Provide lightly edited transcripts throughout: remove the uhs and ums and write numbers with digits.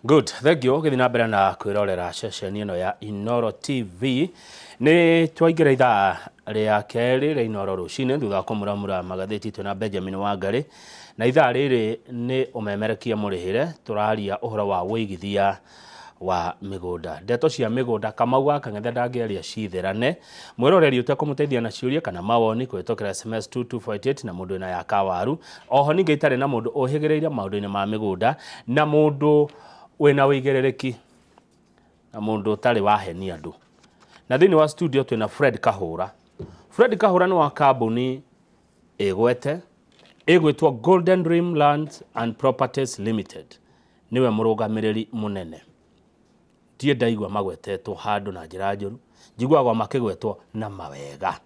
Good, thank you. Githina mbere na kwirorera session ino ya Inoro TV. Ni twaingĩra ithaa rĩa kerĩ rĩa Inoro rũcinĩ thutha wa kũmuramura magathĩti twĩna Benjamin Wangari, na ithaa rĩrĩ nĩ ũmemerekia mũrĩhĩre tũraria ũhoro wa wĩigithia wa mĩgũnda. Ndeto cia mĩgũnda Kamau wa Kang'ethe ndangĩaria citherane. Mwĩroreri ũtekũmũteithia na ciũria kana mawoni kũhĩtũkĩra SMS 2248 na mũndũ wĩna ya Kawaru. Oho ningĩ itarĩ na mũndũ ũhĩgĩrĩire maũndũ-inĩ ma mĩgũnda na mũndũ wĩna wĩigĩrĩrĩki na mũndũ ũtarĩ wahenia andũ. Na thĩinĩ wa studio twĩna Fred Kahũra. Fred Kahũra nĩ wa kambuni ĩgwete ĩgwĩtwo Golden Dream Lands and Properties Limited. Niwe mũrũgamĩrĩri mũnene. Ndiĩ ndaigua magwetetwo handũ na njĩra njũru, njiguagwo makĩgwetwo na mawega.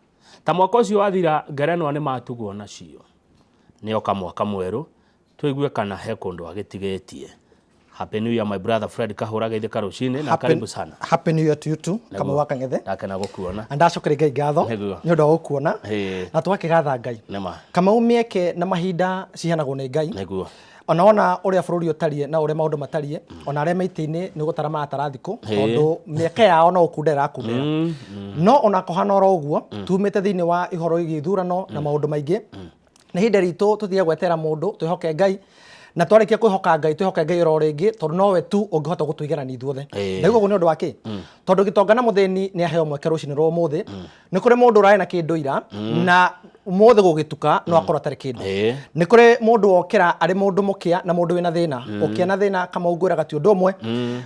Ta mwaka ũcio wathira ngerenwa nĩ matugwo nacio. Nĩoka mwaka mwerũ tũigue kana he kũndũ agĩtigĩtie. Happy New Year my brother Fred Kahũra, geithĩka rũcinĩ na karibu sana. Happy New Year to you too. Kamau wa Kang'ethe. Ndakena gũkuona. Andacokere Ngai ngatho nĩ ũndũ wa gũkuona. Na twakĩgatha Ngai. Nĩma. Kamau mĩeke na mahinda cihanagwo nĩ Ngai. Nĩguo. Ona ũrĩa bũrũri ũtariĩ na ũrĩa maũndũ matariĩ, ona arĩa maitĩ-inĩ nĩ gũtara maratara thikũ, tondũ mĩeke yao no ũkundera akundera. No ona kũhana oro ũguo, tumĩte thĩinĩ wa ihoro ĩgiĩ ithurano na maũndũ maingĩ. Nĩ ihinda ritũ tũthiĩ gwetera mũndũ, twĩhoke Ngai. Na twarĩkia kwĩhoka Ngai, twĩhoke Ngai oro rĩngĩ, tondũ nowe tu ũngĩhota gũtũigerania ithuothe. Ndaigua ũguo nĩ ũndũ wa kĩ? Tondũ gĩtonga na mũthĩni nĩ aheo mweke rũcinĩ rwa ũmũthĩ. Nĩ kũrĩ mũndũ ũrarĩ na kĩndũ ira na ũmũthĩ gũgĩtuka no akorwo atarĩ kĩndũ. Nĩ kũrĩ mũndũ wokĩra arĩ mũndũ mũkĩa na mũndũ wĩna thĩna. Ũkĩa na thĩna Kamau ngwĩraga ti ũndũ ũmwe.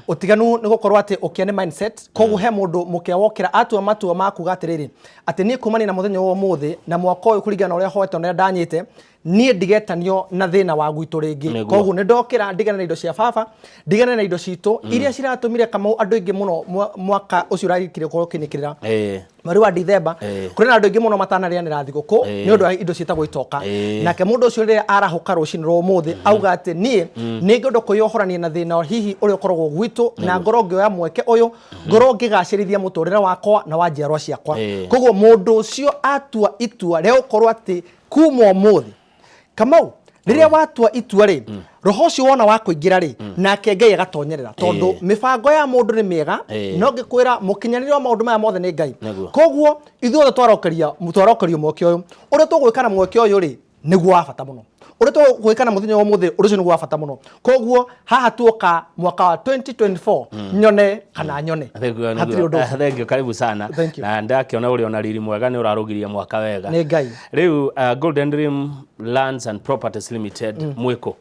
Ũtiganu nĩ gũkorwo atĩ ũkĩa nĩ mindset. Koguo he mũndũ mũkĩa wokĩra atua matua ma kuuga atĩrĩrĩ, atĩ niĩ kumania na mũthenya wa ũmũthĩ na mwaka ũyũ kũringana na ũrĩa hoete na ũrĩa ndanyĩte, niĩ ndigetanio na thĩna wa gwitũ rĩngĩ. Koguo nĩ ndokĩra ndigane na indo cia baba, ndigane na indo citũ iria ciratũmire Kamau andũ aingĩ mũno mwaka ũcio ũrarikire gũkorwo ũkĩnyĩkĩrĩra mweri wa Dithemba. Kũrĩ na andũ aingĩ mũno matanarĩanĩra thigũkũ nĩ ũndũ wa indo ciĩtagwo itoka. Nake mũndũ ũcio rĩrĩa arahũka rũcinĩ rwa ũmũthĩ auga atĩ niĩ nĩ ngĩenda kwĩyohorania na thĩna hihi ũrĩa ũkoragwo gwitũ na ngorwo ngĩoya mweke ũyũ, ngorwo ngĩgacĩrithia mũtũrĩre wakwa na wa njiarwa ciakwa. Koguo mũndũ ũcio atua itua rĩa gũkorwo atĩ kuma ũmũthĩ Kamau rĩrĩa watua itua rĩ, roho ũcio wona wa kũingĩra rĩ, nake Ngai agatonyerera, tondũ mĩbango ya mũndũ nĩ mĩega, no ngĩkwĩra mũkinyanĩre wa maũndũ maya mothe nĩ Ngai. Koguo ithuothe twarokerio mweke ũyũ, ũrĩa tũgwĩka na mweke ũyũ rĩ nĩguo wa bata mũno. Ũrĩa tũgwĩka na mũthenya wa ũmũthĩ ũrĩa ũcio nĩguo wa bata mũno. Koguo haha tuoka mwaka wa 2024 nyone kana nyone. Thank you, karibu sana. Na ndakiona ũrĩa ona riri mwega nĩ ũrarũgirie mwaka wega. Nĩ Ngai. Rĩu Golden Dream Lands and Properties Limited mwĩkũ?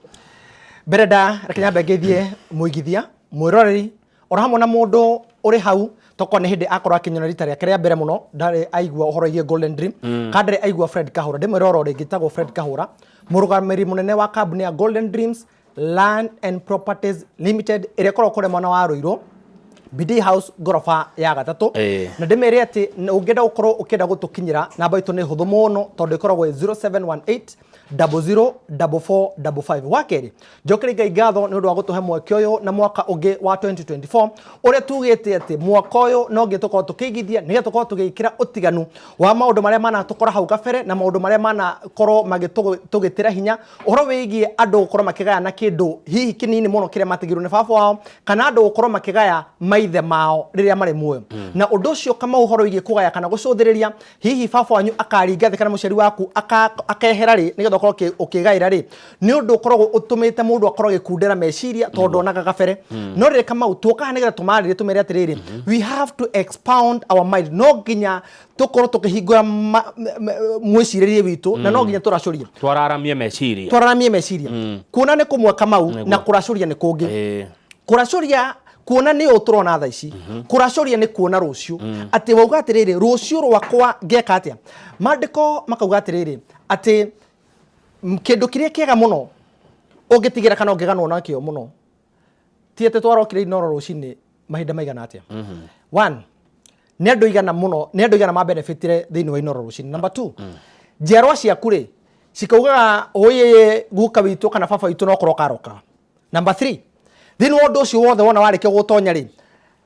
Mbere reke nyambe ngeithie mũigithia, mwĩroreri, ora hamwe na mũndũ ũrĩ hau toko nĩ hĩndĩ akorwo akinyona rita rĩake rĩa mbere mũno ndarĩ aigua ũhoro wĩgiĩ Golden Dream, kana ndarĩ aigua Fred Kahũra. Ndĩmwĩre oro rĩngĩ tagwo Fred Kahũra, mũrũgamĩrĩri mũnene wa kambuni ya Golden Dreams Land and Properties Limited ĩrĩa ĩkoragwo kũrĩa mwena wa Rũirũ, BD House ngorofa ya gatatũ. Na ndĩmere atĩ ũngĩenda gũkorwo ũkĩenda gũtũkinyĩra namba itũ nĩ hũthũ mũno tondũ ĩkoragwo 0718 004455. Wakerĩ njokere Ngai ngatho nĩ ũndũ wa gũtũhe mweke ũyũ na mwaka ũngĩ wa 2024 ũrĩa tugĩte atĩ mwaka ũyũ no ngĩtũkorwo tũkĩigithia nĩgetha tũkorwo tũgĩkĩra ũtiganu wa maũndũ marĩa manatũkora hau kabere na maũndũ marĩa manakorwo magĩtũgĩtĩra hinya ũhoro wĩgiĩ andũ gũkorwo makĩgaya na kĩndũ hihi kĩnini mũno kĩrĩa matigĩrwo nĩ baba wao kana andũ gũkorwo makĩgaya maithe mao rĩrĩa marĩ muoyo. Na ũndũ ũcio kama ũhoro wĩgiĩ kũgaya kana gũcũthĩrĩria hihi baba wanyu akaringa thĩ kana mũciari waku akehera rĩ nĩgetha ũkorwo ũkĩgaĩra rĩ, nĩ ũndũ ũkoragwo ũtũmĩte mũndũ akorwo agĩkundera meciria tondũ onaga kabere. No rĩrĩ Kamau tuokaga nĩgetha tũmarĩrie tũmere atĩrĩrĩ, we have to expound our mind. No nginya tũkorwo tũkĩhingũra mwĩcirĩrie witũ na no nginya tũracũrie, twararamie meciria. Kuona nĩ kũmwe Kamau na kũracũria nĩ kũngĩ. Kũracũria kuona nĩ ũtũrona thaa ici, kũracũria nĩ kuona rũciũ. Atĩ wauga atĩrĩrĩ rũciũ rwakwa ngeka atĩa. Maandĩko makauga atĩrĩrĩ atĩ kĩndũ kĩrĩa kĩega mũno ũngĩtigĩra kana ũngĩganwo nakĩo mũno ti atĩ twarokire Inoro rũcinĩ mahinda maigana atĩa. One, nĩ andũ igana mũno, nĩ andũ igana mabenefitire thĩinĩ wa Inoro rũcinĩ. Number two, njiarwa ciaku rĩ cikaugaga ũyĩ guka witũ kana baba witũ no korwo karoka. Number three, thĩinĩ wa ũndũ ũcio wothe wona warĩkia gũtonya rĩ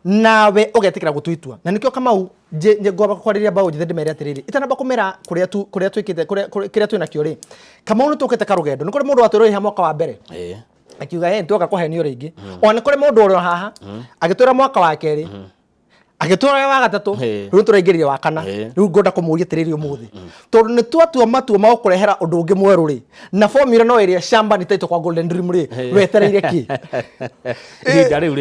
nawe ũgetĩkĩra gũtũitua. Na nĩkĩo Kamau ngwamba kwarĩria mbaũ njĩthĩ ndĩmere atĩrĩrĩ, itanamba kũmera kũrĩa twĩkĩte kĩrĩa twĩnakĩo rĩ, Kamau nĩ tũkĩte karũgendo. Nĩ kũrĩ mũndũ watwĩrĩire mwaka wa mbere akiuga ntuoka kuhenio ringi ona kuri mundu uri haha agitura mwaka wa keri agitura wa gatatu riu turaingirire wa kana riu ngoda kumuria tiriri umuthi tondu ni twatua matua ma kurehera undu ungi mweru ri na formula no iria shamba ni taito kwa Golden Dream ri wetereire ki ihinda riu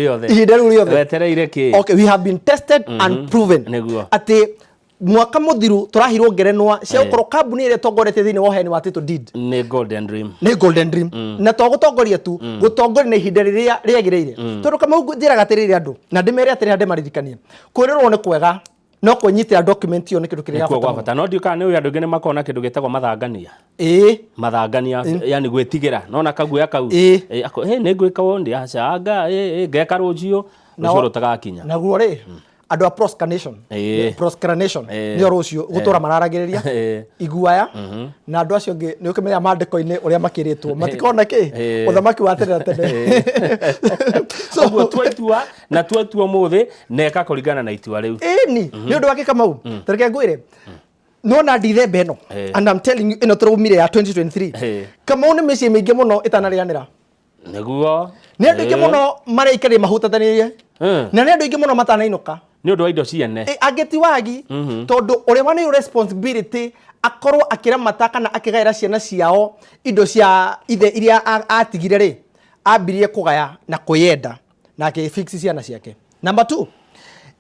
riothe wetereire ki okay we have been tested and proven ati mwaka muthiru turahirwo ngerenwa cia ukorwo kambuni ire tongorete thini wa heni wa title deed ni Golden Dream na to gutongoria tu gutongoria na ihinda riria riagiriire tondu kama njiraga atiriri andu na ndimere atiri ande maririkanie kwirirwo ni kwega no kunyitira document yo ni kindu kiria gwa bata no ndiuka ni andu ngi ni makona kindu gitagwo mathangania mathangania yani gwitigira nona kaguya kau ni ngwika wondi acanga ngeka rujio ucoro tagakinya naguo ri andu a proscranation ni rucio gutura mararagiriria iguaya na andu acio ngi ni ukimenya mandiko-ini uria makiritwo matikona ki uthamaki wa tene tene so twatua muthi neka kuringana na itua riu ni undu wake Kamau tareke ngwire nona Dithemba ino and I'm telling you ino turumire ya 2023 Kamau ni micii mingi muno itanarianira niguo ni andu ingi muno maraikari mahutatanirie na ni andu ingi muno matanainuka ni undu wa indo ciene ageti wagi tondu uri wani responsibility akorwo akiramata kana akigaira ciana ciao indo cia ithe iria atigire ri ambirie kugaya na kuyenda na akifix ciana ciake. Number 2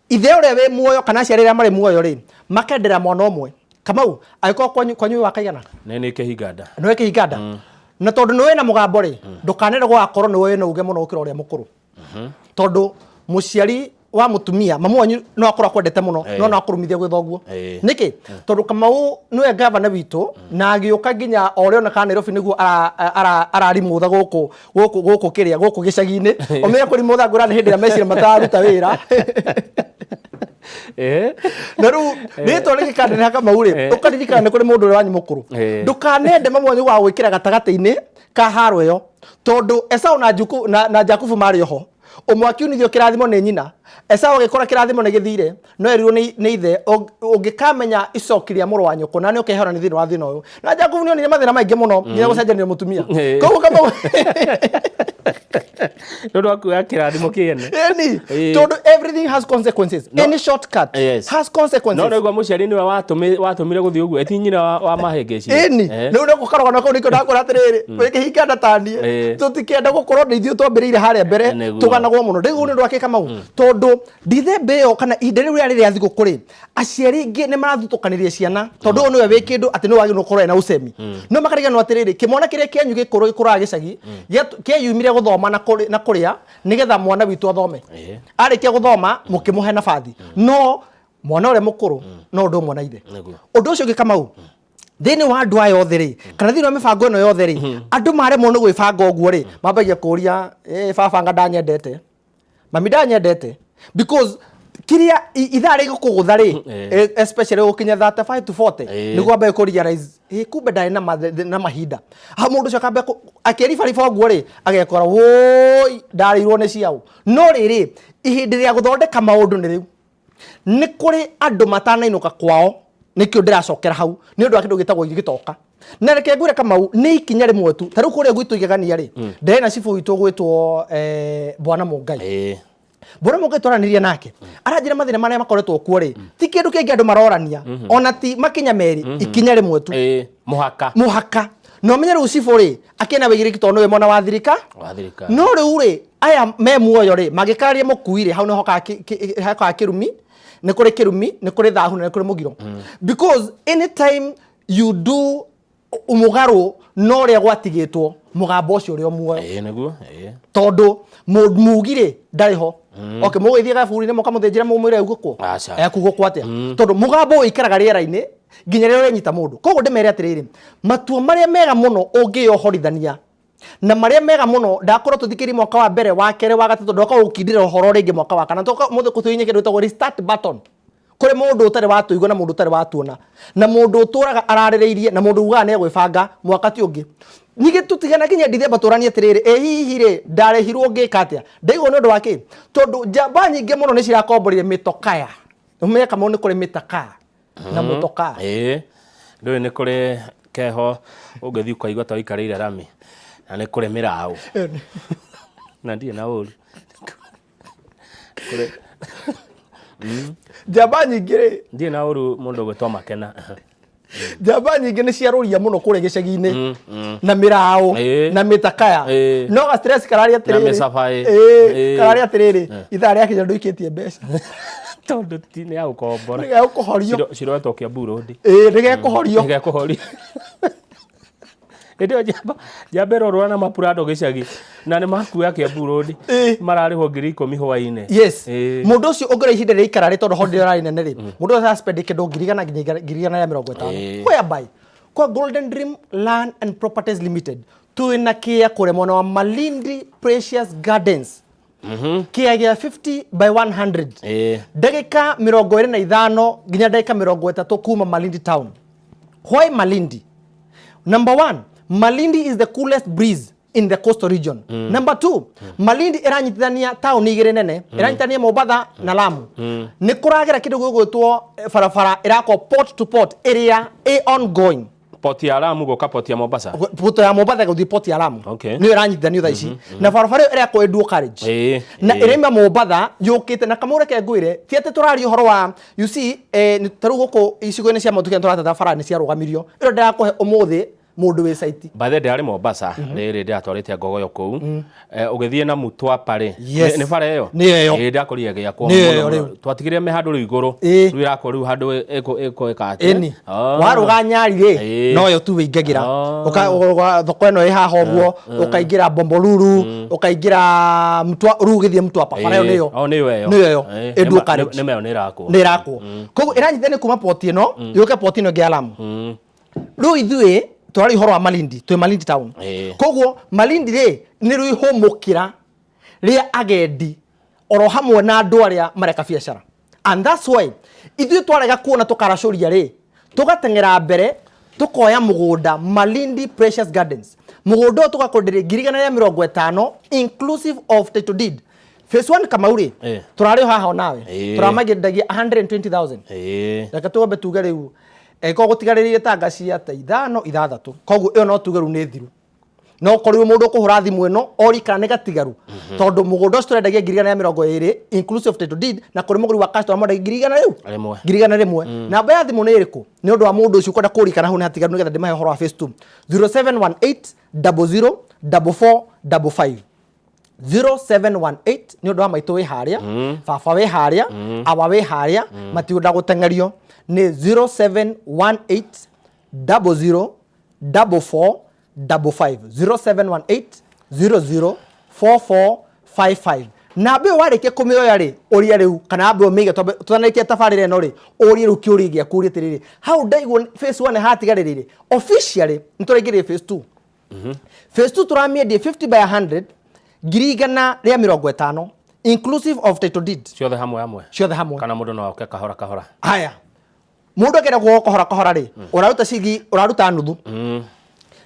ithe uri we muoyo kana ciana iria mari muoyo ri makendera mwana omwe Kamau aiko kwanyu wakaigana ni kihinganda no kihinganda na tondu niwe na mugambo ri ndukanere gwa akorwo niwe na uge muno ukira uria mukuru tondu muciari wa mutumia mamu wanyu no akora kwendete muno no akurumithia gwithoguo niki tondu Kamau niwe governor witu na agiuka nginya oreo na kana Nairobi niguo arari mutha guku kiria guku gicagi-ini omenya kuri mutha ngurani hindi ya mecira mataruta wira na ru rito rigi kandene ha Kamau ri ukaririkana kuri mundu wanyu mukuru ndukanende mamu wanyu wa gwikira gatagati-ini ka haro yo tondu Esau na Jakubu mari oho umwaki unithio kirathimo ni nyina Esau agikora kirathimo ni githire no erirwo ni ithe ungikamenya icokiria muru wa nyoko na ni ukehora ni thina wa thina uyu na Jakubu ni onire mathina maingi muno nginya gucenjania mutumia koguo Kamau ndu akuya kirathimo kiene tondu everything has consequences any shortcut has consequences no niguo muciari niwe watumire guthii uguo eti nyina wa mahengeci no ndo gukarogwa no niko ndakora atiriri wikihinga ndatanie tutikenda gukorwo ndeithio twambiriire haria mbere tuganagwo muno ndigu ni ndwake Kamau tondu Dithemba yo kana ihinda riu ria athi gukuri aciari ingi ni marathutukanirie ciana tondu niwe wi kindu ati ni wagi no korwo na ucemi no makariganwo atiriri kimwana kiria kianyu gikuraga gicagi kiyumire guthoma na kuria nigetha mwana witu athome arikia guthoma mukimuhe nabathi no mwana ure mukuru no ndu mwana ithe undu ucio Kamau thini wa andu aya othe ri kana thini wa mibango ino yothe ri andu maremwo ni gwibanga uguo ri mambagia kuria babanga ndanyendete mami ndanyendete because kiria ithaa ri gukugutha ri especially ukinya 35 to 40 ni gwamba ku realize kumbe ndari na mahinda ha mundu cio kambe akiribariba uguo ri agekora woi ndarirwo ni ciao no riri ihindi ria guthondeka maundu ni riu ni kuri andu matanainuka kwao nikio ndiracokera hau ni undu wa kindu gitagwo gitoka na reke ngwire Kamau ni ikinya rimwe tu taru kuria gwitu igagania ri ndena cibu witu gwitwo Bwana Mungai Bwana Mungai twaranirie nake aranjira mathina maria makoretwo kuo ri ti kindu kingi andu marorania ona ti makinya meri ikinya rimwe tu muhaka no menye ru cibu ri akena wigiriki tondu we mwana wa thirika no riu ri aya me muoyo ri magikaria mukuire hau no hoka kirumi ni kuri kirumi ni kuri thahu ni kuri mugiro because anytime you do umugaro no ria gwatigitwo mugambo ucio uri muoyo niguo tondu mugire ndari ho okay mugithie gaburi-ini mukamuthinjira mumwire ugukwo ekugukwo atia tondu mugambo ikaraga riera-ini nginya riria urenyita mundu koguo ndimere atiriri matua maria mega muno ungiyohorithania na maria mega muno ndakorwo tuthikiri mwaka wa mbere wa kere wa gatatu ndoka ukindira uhoro ringi mwaka wa kana toka muthe kutuinye kindu tagwo restart button kuri mundu utari watuigwa na mundu utari watuona na mundu uturaga ararireirie na mundu ugaga ne gwibanga mwaka ti ungi nige tutigana kinya Dithemba turanie atiriri hihi ri ndarehirwo ngika atia ndaigo ni undu wake tondu jamba nyingi muno ni cirakomborire mitokaya umenya Kamau ni kuri mitaka na mutoka ndu ni kuri keho ungithi ukaigwa ta ikarire rami na nä kå rä mä raå na ndiä na å ru njamba nyingä rä ndiä na å ru må ndå gwä two Makena njamba nyingä nä ciarå må no kå rä gä cagi-inä na mä raå na mä takaya no ga stress kararä atä kararä atä rä rä ithaa rä akä ndå ikä tie mbeca tondå ti nä agå kombora nä gegå kå horio ciroetwo kä ambu rå nä gekå horio nä gekå horio ndio njamba rorwa na mapurado gicagi na nä makuya kä ambu rå mararä ho 10,000 hwainä yes må ndå å cio å ngä ra ihinda rä ikararä tondå hondä rarä nene rä må ndå å spend kä ndå 1,000 na 50 whereby kwa Golden Dream Land and Properties Limited twina kä a kå re mwena wa Malindi Precious Gardens kä a gä a 50 by 100 ndagä 25 nginya ndagä 30 kuma Malindi town. Why Malindi? Number 1, Malindi is the coolest breeze in the coastal region. Number 2, Malindi iranyitithania town igire nene iranyitithania Mombasa na Lamu. Ni kuragera kindu gwitwo barabara irako port to port area ongoing. Port ya Lamu goka port ya Mombasa. Port ya Mombasa go port ya Lamu. Okay. Ni iranyitithania thaa ici na barabara irako dual carriage. Na irema Mombasa yukite na kamure ke ngwire ti ati turari horo wa you see ni taru goko icigo-ini cia motuke turata bara ni cia rugamirio iro ndirakuhe umuthi mundu wi site bathe ndari Mombasa riri ndatwarite ngogoyo kuu ugithie na Mutwapa ri ni bara iyo ndakorire gia kwa muno twatigire me handu ru iguru ru irako ru handu eko ekate waruga nyari ri no yo tu wingagira thoko eno i haha uguo ukaingira Bombolulu ukaingira ru ugithie Mutwapa bara iyo niyo edu kare ni meyo ni irako koguo iranyithane kuma port ino yuke port ino gia Lamu ru ithue twari horo wa Malindi twi Malindi town koguo Malindi ri ni rui homukira ri agendi oro hamwe na andu aria mareka biacara and that's why ithu twarega kuona tukaracuria ri tugatengera mbere tukoya mugunda Malindi Precious Gardens mugunda tukakondire 150 inclusive of title deed phase 1 kama uri turari haha nawe turamagendagia 120,000 reka tuombe tuge riu eko gutigariririe tangacia ta 5-6 koguo iyo no tugeru ni thiru no korirwo mundu kuhura thimu ino ori kana negatigaru tondu mugunda ucio turendagia 120 inclusive title deed na kuri muguri wa customer mondagia 100 namba ya thimu ni iriku ni undu wa mundu ucio kwenda kuri kana hu ni hatigaru nigetha ndimahe horo wa phase 2 0718 004455 0718 ni undu wa maitu wi haria baba wi haria awa wi haria matiunda gutengerio ni 0718 004455 0718 004455 na be wareke kumioya ri uria riu kana be omige twanaikia tabarire no ri uria riu kiuri gia kuri tiriri how daigwo phase 1 hatigaririre officially nturegire phase 2 phase 2 turamiendie 50 by 100 150 inclusive of title deed ciothe hamwe kana mundu no oke kahora haya mundu akenda guoko kahora ri uraruta cigi uraruta nuthu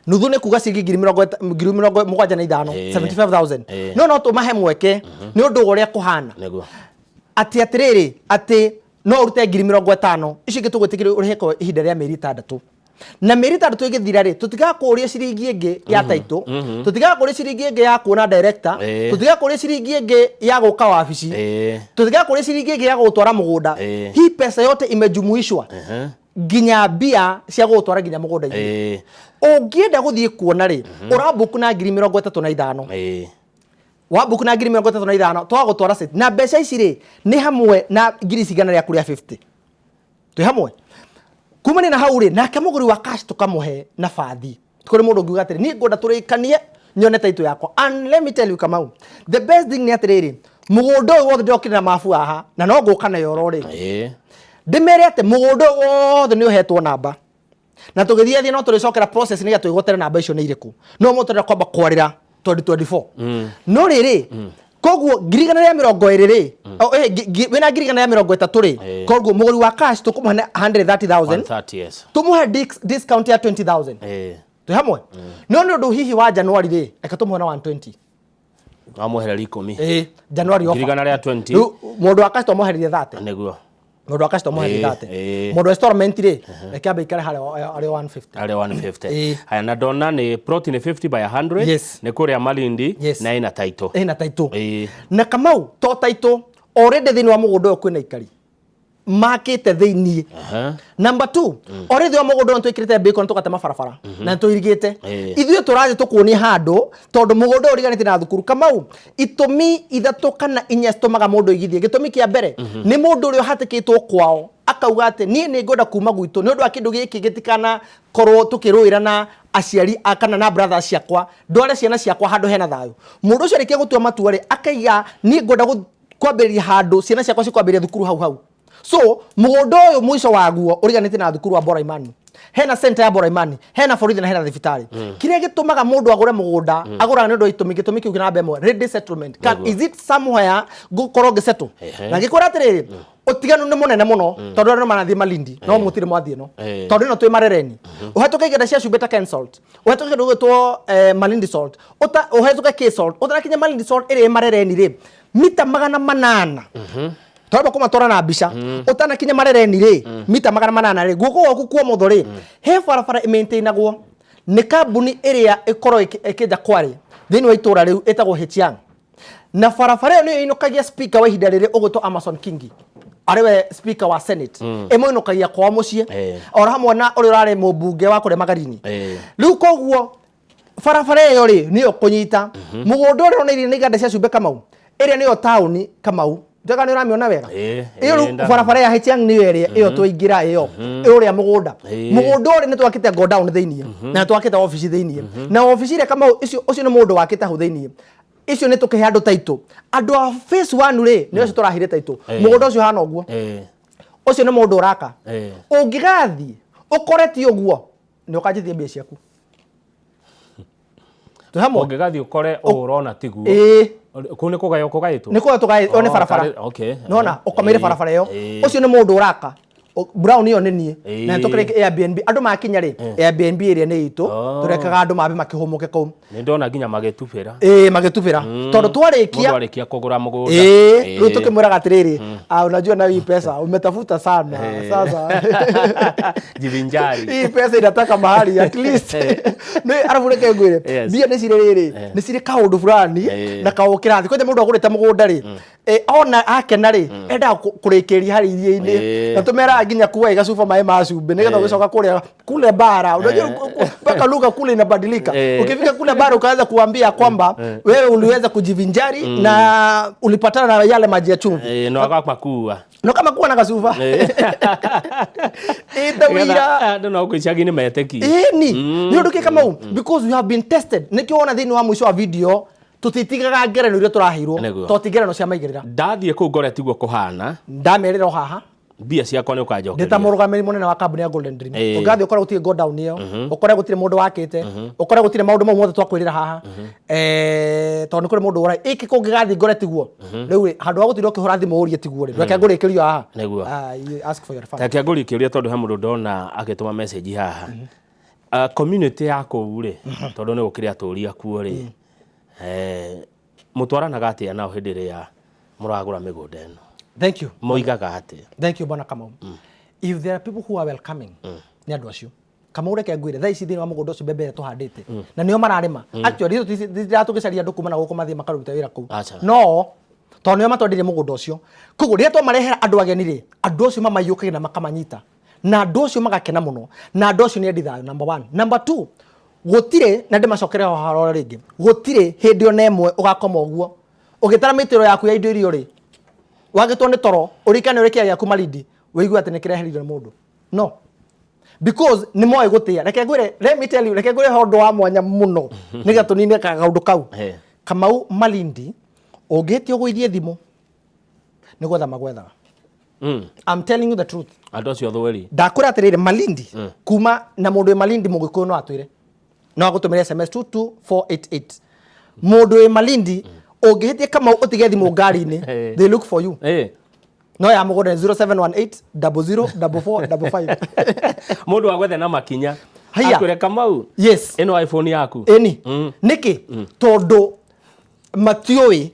nuthu ni kuga cigi 75,000 no tumahe mweke ni undu uria kuhana ati atiriri ati no urute 50,000 ici gitugwitikire uriheko ihinda ria mieri 6 na mieri 3 igithira ri tutiga kuria ciringi ingi ya taito tutiga kuria ciringi ingi ya kuona director tutiga kuria ciringi ingi ya guka wabici tutiga kuria ciringi ingi ya gutwara mugunda hii pesa yote imejumuishwa ginya bia cia gutwara ginya mugunda ini ungienda guthie kuona ri urabuku na 35,000 wabuku na 35,000 twa gutwara set na mbeca ici ri ni hamwe na ngiri cigana ria kuria 50 twi hamwe kumane na hauri na kamuguri wa cash tukamuhe na fathi kuri mundu ngiuga atiri ni ngunda turikanie nyone taito yakwa and let me tell you Kamau the best thing ni atiriri mugunda uyu wothe ndokire na mafu aha na no nguka na yoro ri ndimere ate mugunda wothe ni uhetwo namba na tugithie no turicokera process ni gatu igotera namba icio ni iriku no mutere kwamba kwarira 2024 no riri koguo 120 wina 130 ri koguo muguri wa cash tukumuhe 130,000 tumuhe discount ya 20,000 tu hamwe no ndu hihi wa January ri eka tumuhe na 120 amuherera 10 January offer 120 mundu wa cash tumuhereria 30 niguo Mundu wa customer hendi thate. Mundu wa installment ri reke ambe ikare harĩa 150. Harĩa 150. Haya na dona ni plot ni 50 by 100 ni kuria Malindi na ina title. Ina title. Na Kamau to title already thini wa mugunda uyu kwina ikari. Makite thiini. Number 2 already wa mugunda ntu ikirite bacon tukatema barabara na ntu irigite ithuĩ tũrathi tukuonia handu tondu mugunda ũriganĩte na thukuru. Kamau itũmi ithatu kana inya citũmaga mũndũ igithie. Gĩtũmi kĩa mbere nĩ mũndũ ũrĩa ũhatĩkĩtwo kwao akauga atĩ niĩ nĩ ngwenda kuma gwitũ nĩ ũndũ wa kĩndũ gĩkĩ gĩtikana korwo tukĩrũĩra na aciari kana na brothers ciakwa ndware ciana ciakwa handũ hena thayũ. Mũndũ ũcio arĩkia gũtua matua rĩ akaiga niĩ ngwenda kwambĩrĩria handũ ciana ciakwa cikwambĩrĩria thukuru hau. So mugunda uyu mwisho waguo uriganite na thukuru wa Boraimani hena center ya Boraimani hena borithi na hena thibitari kiria gitumaga mundu agure mugunda agura ni ndo itumi kiu kina bemwe ready settlement is it somewhere go koroge settle na gikora atiriri utiganu ni munene muno tondu no manathie Malindi no mutire mwathie no tondu no twi marereni uhetoka igenda cia cubeta cancelled uhetoka ndugitwo Malindi salt uhetoka K salt utarakinya Malindi salt iri marereni ri mita 800 Toroba kuma tora na bisha utana kinya marereni ri mita 800 ri guko waku kwa motho ri he barabara maintainagwo ni kambuni iria ikoro ikija kwari thini wa itura riu etagwo Hetiang na barabara ĩyo nĩ ĩinukagia speaker wa ihinda rĩrĩ ũgwĩtwo Amason Kingi ariwe speaker wa Senate ĩmwe ĩinukagia kwa muciĩ ora hamwe na ũrĩa ũrarĩ mũmbunge wa kũrĩa Magarini rĩu koguo barabara ĩyo rĩ nĩyo kũnyita mũgũnda ũrĩa ũrĩ nĩ iganda cia cumbe Kamau ĩrĩa nĩyo taũni Kamau Jaga ni ramiona wega. Iyo barabara ya Hetiang ni area iyo tũingira iyo. Uria mugunda. Mugunda uri ni twakite go down thiini. Na twakite office thiini. Na office ile kama ucio ni mundu wakite hu thiini. Icio ni tukihe andu taito. Andu a phase 1 ri ni ucio turahire taito. Mugunda ucio hana uguo. Ucio ni mundu uraka. Ungigathi ukoreti uguo ni ukanjithia mbia ciaku. Ungigathi ukore urona tiguo. Kune kugayo kugaito niko tugaye one barabara okay nona ukamire barabara yo ucio ni mundu uraka brown iyo nini na tukire Airbnb andu makinya ri Airbnb area ni itu turekaga andu mabe makihumuke kou ni ndona nginya magetubira magetubira tondu twarikia kugura mugunda riu tukimwiraga atiriri unajua na hii pesa umetafuta sana sasa jivinjari hii pesa inataka mahali at least ni arabuleke ngwire bia ni cire riri ni cire kaundu fulani na kaukirathi kwete mundu agurite mugunda ri ona akena ri enda kurikiria hari iria-ini na tumera nginya kuwa igacuba mai ma cumbe nigetha ugicoka kule bara unajua mpaka lugha kule inabadilika ukifika kule bara ukaanza kuambia kwamba wewe uliweza kujivinjari na ulipatana na yale maji ya chumvi no akakua no kama kuwa na gacuba itawira no kuicagi ni meteki ni undu kama because we have been tested nikiona thini wa mwisho wa video tutitigaga ngerenũ iria tũrahirwo totingerenũ cia maigĩrĩra ndathiĩ kũu ngore tiguo kũhana ndamerĩra haha mbia ciakwa nĩ ũkanjokeria ndĩta mũrũgamĩrĩri mũnene wa kambuni ya Golden Dream ũngathiĩ ũkore gũtirĩ go down ĩyo ũkore gũtirĩ mũndũ wakĩte ũkore gũtirĩ maũndũ mau mothe twakwĩrĩra haha tondũ kũrĩ mũndũ ũra iki kũngĩgathiĩ ngore tiguo rĩu handũ ha gũtirĩ ũkĩhũra thimũ ũrie tiguo rĩ reke ngũrĩ kĩrio haha nĩguo ask for your fund reke ngũrĩ kĩrio tondũ he mũndũ ndona agĩtũma message haha community ya kũu rĩ tondũ nĩ gũkĩrĩ atũria kuo rĩ mutwaranaga atia nao hindi ria muragura migunda eno thank you moigaga atia thank you bwana Kamau if there are people who are welcoming ni andu acio Kamau reke ngwire thaa ici thini wa mugunda ucio mbembere tuhandite na nio mararima actually tũgĩcaria andu kuma na gũkũ mathie makaruta wĩra kũu no tondũ nio matwendire mugunda ucio koguo rĩrĩa twamarehera andu ageni rĩ andu acio mamayũkaga na makamanyita na andu acio magakena muno na andu acio nĩ endi thayo number 1 number 2 gutire na ndimacokere ho harore ringi gutire hindi ona emwe ugakoma uguo ugitara mitiro yaku ya indo irio ri wagitwo ni toro urikane urekia yaku Malindi wiigua ati nikireherire mundu no because ni moe gutia reke ngwire let me tell you reke ngwire hondo wa mwanya muno niga tunine kaundu kau Kamau Malindi ungitio guithie thimu ni gwetha magwetha I'm telling you the truth andu acio thweri ndakura atirire Malindi kuma na mundu Malindi mugikuyu no atwire no agutumire SMS 22488 mundu e Malindi ungihitie kama utige thimu ngari-ini they look for you no ya mugode 0718004455 mundu agwethe na makinya akwire Kamau yes eno iPhone yaku niki tondu matioi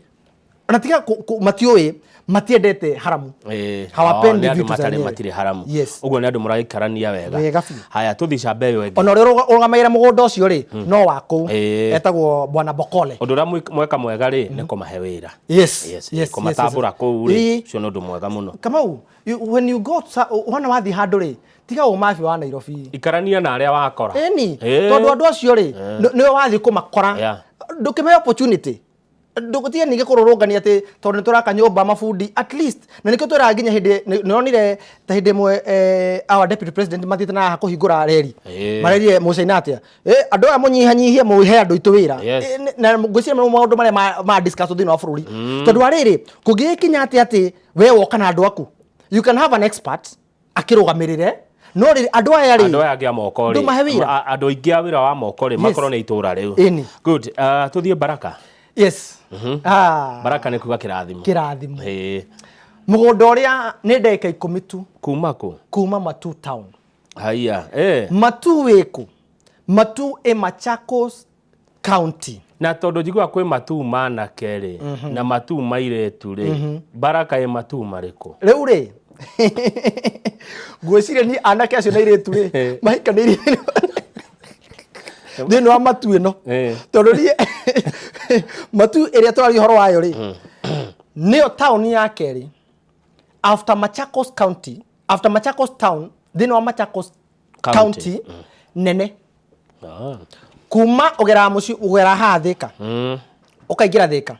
anatiga matioi matiendete haramu. Hawapendi vitu za matire haramu. Yes. Uguo ni andu muraikarania wega. Wega biũ. Haya tuthica mbeyo wengi. Ona uri urugamaira mugunda ucio ri no wako etagwo bwana Bokole. Undu ra mweka mwega ri ni kumahe wira. Yes. Kumatambura kuu ri cio no ndu mwega muno. Kamau, when you go wana wathi handu ri tiga umafi wa Nairobi. Ikarania na aria wakora. Eni tondu andu acio ri niwe wathi kumakora. Ndukime opportunity. Ndugutie ninge kururungania ati tondu nituraka nyumba mafundi at least na nikio twira nginya hindi nionire ta hindi mwe our deputy president mathiite na kuhingura reri marerie mucaina atia andu aya munyihanyihie muhe andu itu wira na ngwicira maundu maria ma discuss thini wa bururi tondu ariri kungikinya ati we woka na andu aku you can have an expert akirugamirire no ri andu aya ngia moko ri andu ingi a wira wa moko ri makorwo ni itura riu good tuthie Baraka. Yes. Baraka ni kuga kirathimo. Kirathimo. Mugunda uria ni ndeka 10 tu. Kuma ku? Kuma Matu town. Haya. Matu wiku. Matu Machakos County. Na tondu njigua kwi Matu mana keri na Matu mairetu ri Baraka Matu mariku. Riu ri gwiciria ni anake acio na iretu ri mahikanire thini wa Matu ino tondu ri Matu area twari horo wayo ri niyo town ya keri after Machakos County, after Machakos town, thini wa Machakos County nene kuma ugera muci ugera ha Thika ukaingira Thika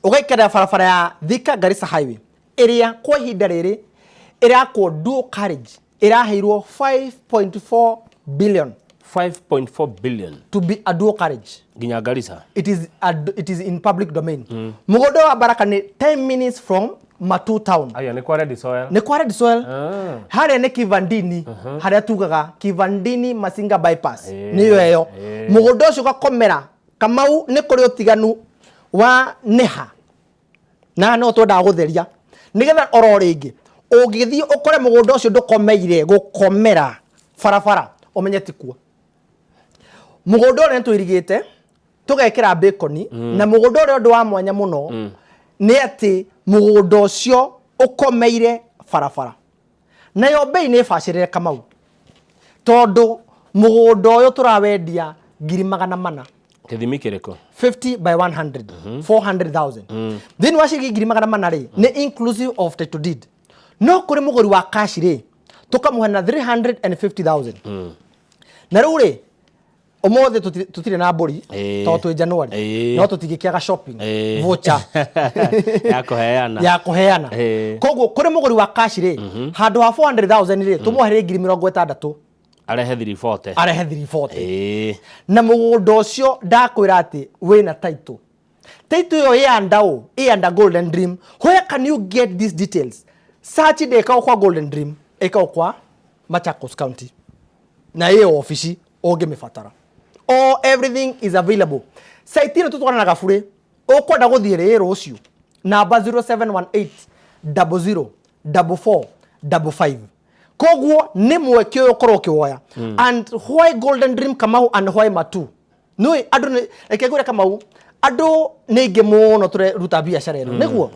ugaikira barabara ya Thika Garissa highway area kwa ihinda riri irakwo dual carriage iraheirwo 5.4 billion 5.4 billion to be a dual carriage ginya Garissa. It is in public domain. Mugunda wa Baraka ni 10 minutes from Matu town. Aya ni kwa ready soil. Ni kwa ready soil. Haria ni Kivandini. Haria tugaga Kivandini Masinga bypass. Niyo eyo. Mugunda ucio gakomera Kamau ni kuri utiganu wa Neha. Na no twenda gutheria. Nigetha oro ringi ungithii ukore mugunda ucio ndukomeire gukomera farafara umenye tikua. Mugunda uria twirigite tugekira bacon na mugunda uria ndu wa mwanya muno ni ati mugunda ucio ukomeire farafara nayo bei ni bacirire Kamau tondu mugunda uyu turawendia 400,000 kithimi kiriko 50 by 100 400,000 then washiki 400,000 ri ni inclusive of title deed no kuri muguri wa cash ri tukamuhe na 350,000 na riu ri umothe tutire na mburi to twi January no tutigikiaga shopping voucher ya kuheana koguo kuri muguri wa cash ri handu ha 400,000 ri tumuhere 60,000 arehe 340 na mugunda ucio ndakwira ati wina title yo ya under Golden Dream. Where can you get these details? Search deka kwa Golden Dream eka kwa Machakos County na hiyo ofisi oge mifatara everything is available. Saitire tutwana na gafure ukwenda guthie rero ucio namba 0718 004455 koguo ni mweke ukorwo kioya and why Golden Dream Kamau and why Matu no andu ekegura Kamau andu ni ingi muno ture ruta biashara ino niguo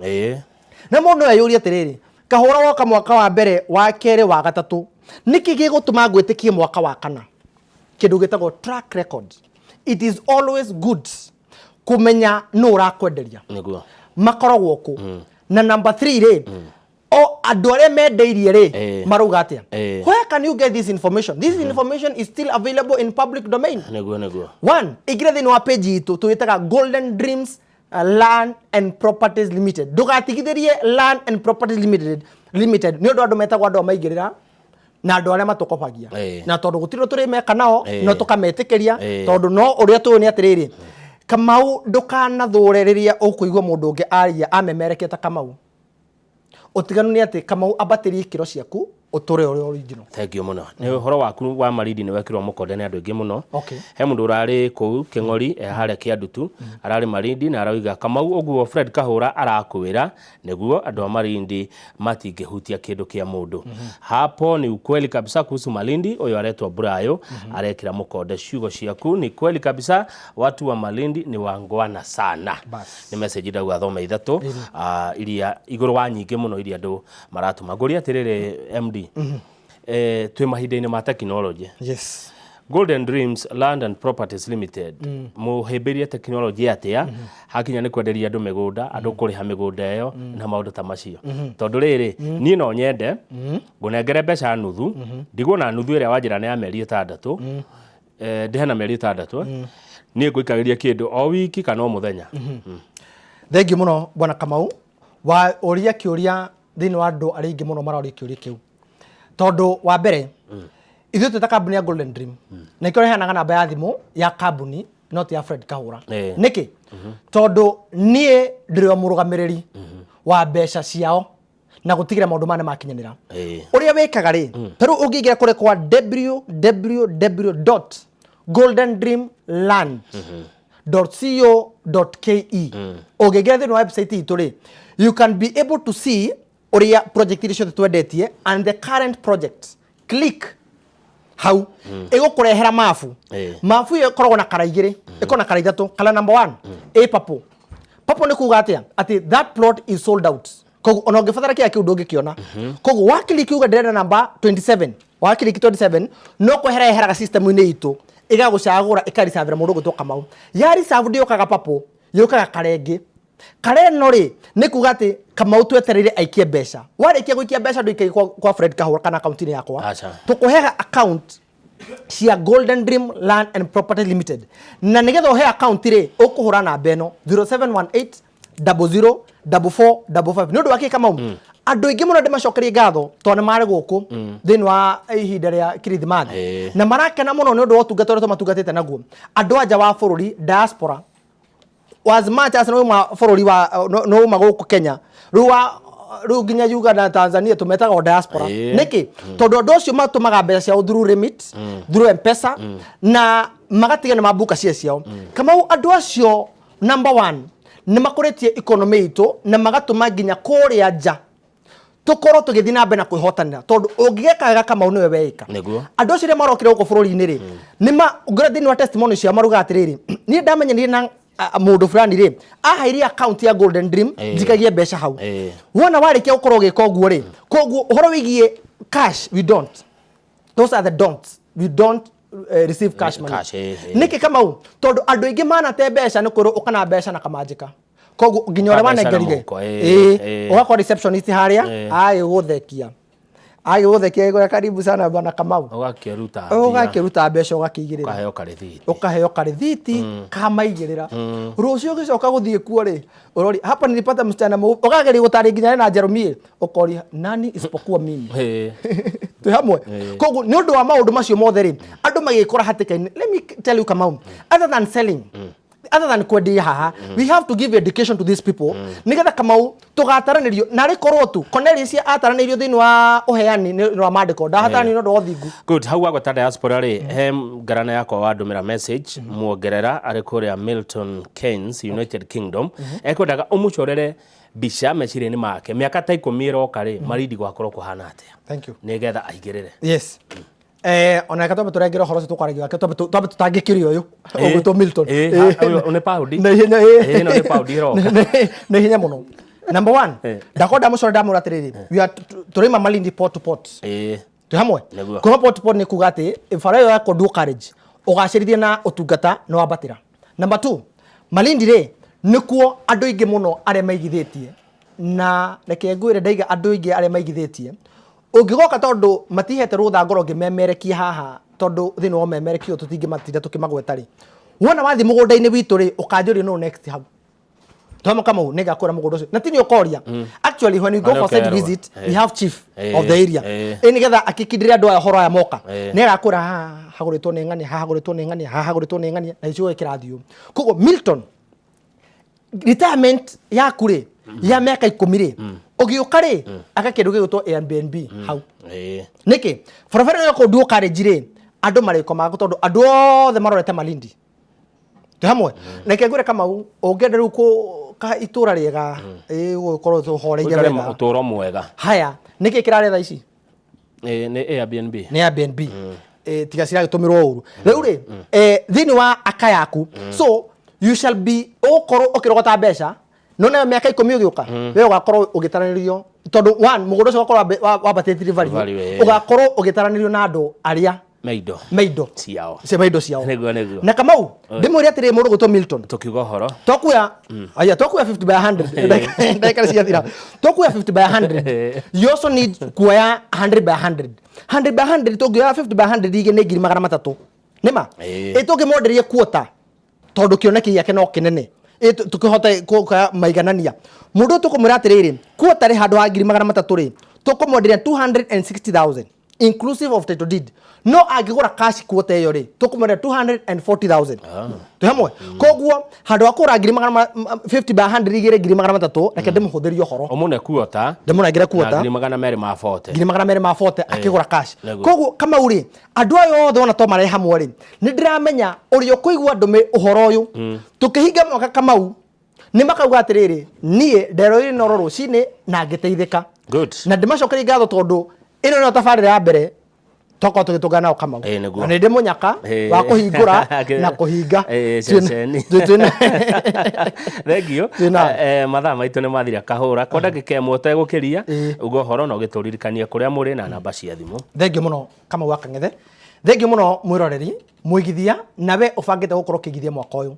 na mundu ayuri atiriri kahura woka mwaka wa mbere wa kere wa gatatu niki gigutuma gwitikie mwaka wa kana kindu gitagwo track record. It is always good kumenya no urakwenderia niguo makoragwo ku na number 3 ri o andu aria mendeirie ri maruga atia where can you get this information? This information is still available in public domain. Niguo one igire thini wa page itu tuitaga Golden Dreams Land and Properties Limited. Ndugatigithirie Land and Properties Limited ni andu metagwo andu maigirira na andu aria matukopagia na tondu gutiro turi meka nao no tukametikeria tondu no uria tu ni atiriri Kamau ndukana thurereria ukuigwa mundu ungi aria amemereketa Kamau utiganu ni ati Kamau abatiri kiro ciaku utore uri original. Thank you muno. Ni horo waku wa Malindi ni wekirwo mukonde ni andu ingi muno. Okay. He mundu urari ku King'ori haria Kiandutu arari Malindi na arauga Kamau uguo Fred Kahura arakwira niguo andu a Malindi matingihutia kindu kia mundu. Hapo ni ukweli kabisa kuhusu Malindi. Uyo aretwa Brayo arekira mukonde ciugo ciaku ni kweli kabisa. Watu wa Malindi ni wangwana sana. Ni message ndauga thome ithatu iria iguru wa nyingi muno iria andu maratuma nguri atiriri MD. Twi mahinda-ini ma technology. Yes. Golden Dreams Land and Properties Limited muhimbirie technology atia hakinya ni kwenderia andu migunda andu kuriha migunda iyo na maundu ta macio tondu riri ni no nyende ngunengere mbeca nuthu ndigona nuthu iria wanjira ni ya meri 6 ndihe na meri 6 ni nguikagiria kindu o wiki kana o muthenya. Thank you muno bwana Kamau wa uria kiuria thini wa andu ari ingi muno marori kiuria kiu tondu wa mbere ithuĩ twĩ ta kambuni ya Golden Dream na ikĩro heanaga namba ya thimũ ya kambuni not ya Fred Kahura nĩkĩ tondu niĩ ndĩrĩ o mũrũgamĩrĩri wa mbeca ciao na gũtigĩra maũndũ mane makinyanĩra ũrĩa wĩkaga rĩ tarĩu ũngĩingĩra kũrĩ kwa www.goldendreamland.co.ke ũngĩingĩra thĩinĩ wa website itũ rĩ you can be able to see ũrĩa project iria ciothe twendetie and the current project. Click hau igũkũrehera mabu mabu iyo ĩkoragwo na kara igĩrĩ ĩkoragwo na kara ithatũ. Kala number 1 a purple nĩ kuuga atĩa atĩ that plot is sold out koguo ona ũngĩbatara kĩrĩa kĩu ndũngĩkĩona koguo wakiliki uga ndĩrenda number 27 wakiliki 27 no kwehereheraga system-inĩ itũ ĩgagũcagũra ĩkarisavĩra mũndũ ũgwĩtwo Kamau ya reserve ndĩũkaga purple yũkaga karengĩ kareno rĩ nĩ kuuga atĩ Kamau twetereire aikie mbeca warĩkia gũikia mbeca ndũikai kwa Fred Kahura kana akaunti-inĩ yakwa tũkũheaga account cia Golden Dream Land and Property Limited na nĩgetha ũhe account rĩ ũkũhũra namba ĩno 0718 004455 nĩ ũndũ wa kĩ Kamau andũ aingĩ mũno ndĩmacokerie ngatho tondũ nĩ marĩ gũkũ thĩinĩ wa ihinda rĩa Kirithimathi na marakena mũno nĩ ũndũ wa ũtungata ũrĩa tũmatungatĩte naguo andũ anja wa bũrũri diaspora was much as no bũrũri wa no magũkũ Kenya rĩu nginya Uganda na Tanzania tũmetaga diaspora nĩkĩ tondũ andũ acio matũmaga mbeca ciao through remit through M-Pesa na magatiga nĩ mabuka ciao Kamau andũ acio number 1 nĩ makũrĩtie economy itũ na magatũma nginya kũrĩa nja tukorwo tũgĩthiĩ na mbere na kwĩhotanĩra tondũ ũngĩgekaga Kamau nĩwe weĩka andũ acio rĩa marokire gũkũ bũrũri-inĩ rĩ nĩma ũngĩrora thĩinĩ wa testimony cio maruga atĩrĩrĩ niĩ ndamenyanire na mũndũ fulani rĩ ahaire account ya Golden Dream njikagie mbeca hau wona warĩkia gũkorwo ũgĩka ũguo rĩ koguo ũhoro wĩgiĩ cash we don't those are the don'ts we don't receive cash money nĩkĩ Kamau tondũ andũ aingĩ manate mbeca nĩ kũrĩ ũkana mbeca na kamanjĩka koguo nginya ũrĩa wanengerire ũgakora receptionist harĩa agĩgũthekia igora karibu sana bwana Kamau ũgakĩruta mbeca ũgakĩigĩrĩra ukaheo karithiti kamaigĩrĩra rũcio ũgĩcoka gũthiĩ kuo rĩ urori hapa nilipata msichana ũgageria gũtarĩ nginya na Jeremy ũkoria nani isipokuwa mimi tu hamwe koguo nĩ ũndũ wa maũndũ macio mothe rĩ andũ magĩkora hatĩka-inĩ. Let me tell you Kamau other than selling other than kwendia haha we have to give education to these people nigetha Kamau tũgataranĩrio na rĩ korwo tu Cornelius ataranĩrio thĩinĩ wa ũheani wa mandĩko ndahataranĩrio nĩ ũndũ good hau agweta diaspora rĩ he ngarana yakwa wandũmĩra message muongerera arĩ kũrĩa Milton Keynes United Kingdom ekwendaga ũmũcorere mbica meciria-inĩ make mĩaka ta 10 ĩroka rĩ Malindi gwakorwo kũhana atĩa. Thank you nigetha aigĩrĩre yes ona ka twambe tũrengere ũhoro ũcio tũkwaragia wake twambe tũtangĩkĩrio ũyũ ũgwĩtwo Milton one paundi na ihenya no nĩ paundi ĩroka na ihenya mũno. Number 1 ndakorwo ndamũcora ndamũra atĩrĩrĩ tũrĩma Malindi port to port twĩ hamwe kuma port to port nĩ kuga atĩ bara ĩyo yakwo dual carriage ũgacĩrithie na ũtungata nĩ wambatĩra. Number 2 Malindi rĩ nĩkuo andũ aingĩ mũno arĩa maigithĩtie na reke ngwĩre ndaiga andũ aingĩ arĩa maigithĩtie ũngĩgoka tondũ matihete rũtha ngoro ngĩmemerekia haha tondũ thĩinĩ wa memerekio tũtingĩmatinda tũkĩmagweta rĩ wona wathiĩ mũgũnda-inĩ witũ rĩ ũkanjũria no next hau twama Kamau nĩ ngakũra mũgũnda ũcio na tini ũkoria actually when we go for site visit we have chief of the area nĩgetha akĩkindĩre andũ aya horo aya moka nĩ agakũra hagũrĩtwo nĩ ng'ania hagũrĩtwo nĩ ng'ania hagũrĩtwo nĩ ng'ania na icio kĩrathiũ koguo Milton retirement yaku rĩ ya mĩaka 10 rĩ ũgĩũka rĩ aka kĩndũ gĩgũtwo Airbnb hau niki barabara yako ndu karejire andu mariko mago tondu andu othe marorete Malindi tu hamwe neke ngure kama ungenda riu ku ka itura riega gukorwo tuhoreire wega uturo mwega haya niki kirare tha ici ni Airbnb tiga cira gitumirwo uru riu ri thini wa aka yaku so you shall be okoro okirogota mbeca nona miaka 10 ugiuka we ugakorwo ugitaranirio tondu one mugundo ucio ugakorwo wabatĩte value ugakorwo ugitaranirio na andu aria meido ciao na Kamau ndimwire atiri mundu gutwo Milton tukiuga horo tokuya 50 by 100 ndaikara ciathira tokuya 50 by 100 you also need kuya 100 by 100 by 100 tokuya 50 by 100 ige ne 300 nima itungimoderie kuota tondu kioneki yake no kinene tukihota kuka maiganania mundu tukumwira atiriri kuota ri handu ha 300 ri tukumoderia 260,000 inclusive of title deed no agigura cash kuota iyo ri tukumwira 240,000 tu hamwe koguo handu akura 50 by 100 igire 300 reke ndimuhuthirio horo omune kuota ndimunagira kuota 240 akigura cash koguo kama uri andu ayo othe ona to mare hamwe ri ni ndiramenya uri ukuigwa ndume uhoro uyu tukihinga mwaka Kamau ni makauga atiriri nie nderoire noro rucini na ngiteithika na ndimacokeri ngatho tondu ino no tabarira ya mbere toko tugitugana o Kamau na ndi munyaka wa kuhingura na kuhinga thengio mathaa maitu ni mathira kahura kwa ndagika imwe utegukiria ugo horo no gituririkania kuria muri na namba cia thimu thengio muno Kamau wa Kang'ethe thengio muno mwiroreri mwigithia nawe ubangite gukorwo kigithia mwaka uyu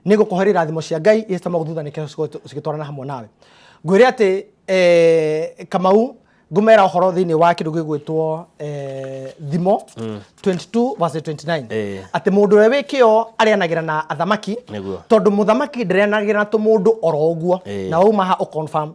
nigo kuherira thimo cia Ngai yesta maguthuthania nikio cigitwarana hamwe nawe ngwire ati Kamau ngumera horo thini wa kindu gigwitwo thimo 22:29 ati mundu we wikio arianagira na athamaki tondu muthamaki ndireanagira na tumundu oro uguo na uma ha o confirm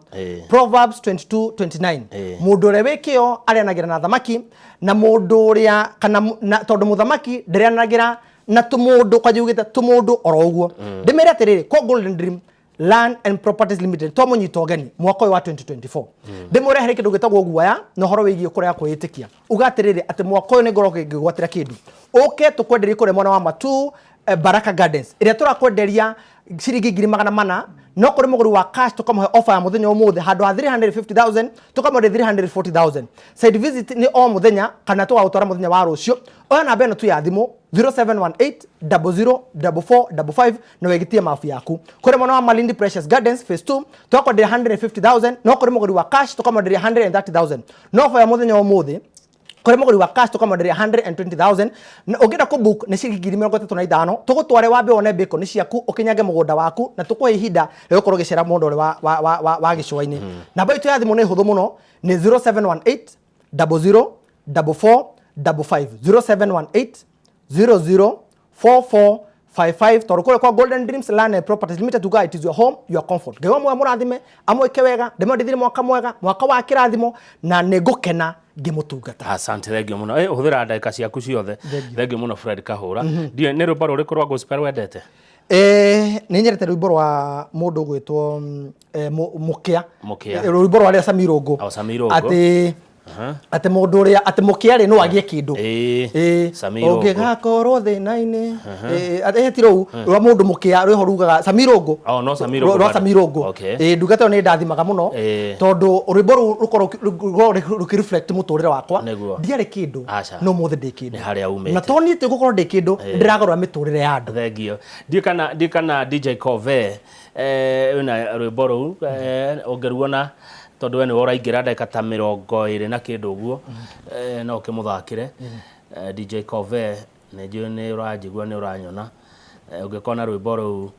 Proverbs 22:29 mundu we wikio arianagira na athamaki na mundu ria kana tondu muthamaki ndireanagira na tumundu kwajugita tumundu oro uguo ndimere atiriri ko Golden Dream Land and Properties Limited to munyito gani mwaka wa 2024 ndimure hari kindu gitagwo guaya no horo wigie kuria kwitikia ugatiriri ati mwaka uyu ni ngoro ngigwatira kindu uke tukwenderia kure mwana wa matu Baraka Gardens iria turakwenderia ciringi 400 no kuri muguri wa cash tukamuhe offer ya muthenya umuthi handu ha 350,000 tukamuhe 340,000 side visit ni o muthenya kana tugautora muthenya wa rucio oya namba eno tu ya thimu 0718004455 na wegitie mafu yaku kuri mwana wa Malindi Precious Gardens phase 2 tukamuhe 150,000 no kuri muguri wa cash tukamuhe 130,000 no offer ya muthenya umuthi kore muguri wa cash tukamonderia 120,000 na ugenda ku book ni ciringi 35 tugutware wambe one beko ni ciaku ukinyange mugunda waku na tukuhe ihinda rigukorwo gicera mundu wa gicwaini namba itu ya thimu ni huthu muno ni 0718004455 0718004455 torukore kwa Golden Dreams Land and Properties Limited tuga it is your home your comfort gewa mwe murathime amwike wega ndimondithire mwaka mwega mwaka wa kirathimo na negukena ngimutungata asante thengio muno uthira ndagika ciaku ciothe thengio muno Fred Kahura ndio ni rwimbo ruriku rwa gospel wendete ni nyerete rwimbo rwa mundu gwitwo mukia rwimbo rwa Samirongo ati mundu ria ati mukia ri no agie kindu ungigakorwo thina-ini ati tiro rwa mundu mukia rwiho rugaga Samirongo no Samirongo ndugate ni ndathimaga muno tondu rwimbo rukorwo rukireflect muturire wakwa ndiari kindu no muthe ndi kindu na toni ti gukorwo ndi kindu ndiragorwa miturire ya andu thengio ndikana DJ Kove una rwimbo ru ungeruona tondu we ni uraingira ndagika ta 20 na kindu guo no kimuthakire DJ Kove nejo ni urajigwa ni uranyona ungikona rwimbo ru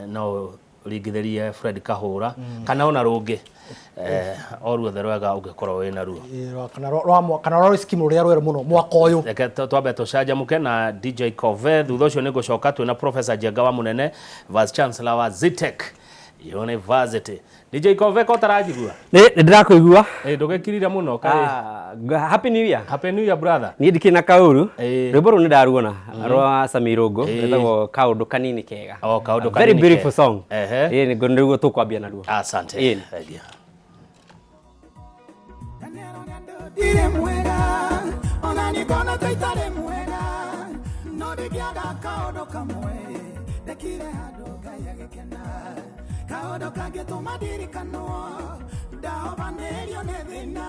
no ringitherie Fred Kahura kana ona rungi oruothe rwega ungikorwo wina ruo kana rwa skimu ria rweru muno mwaka uyu reke twambe tucanjamuke na DJ Kove thutha ucio ni gucoka twina Professor Njenga wa Munene Vice Chancellor wa Zitech University DJ Kove ko tarajigua ni ndirakuigua ndugekirira muno kai happy new year brother ni ndikina kauru rwimbo ru ni ndaruona rwa Samirongo ndagwo kaundu kanini kega kaundu kanini very beautiful song ni ndirwo tukwambia naruo asante ire mwega ona nikona taitare mwega no ndigiaga kaondo kamwe ndekire handu Ngai agikena kaondo kangituma ndirikanwo ndahobanĩrio nĩ thĩna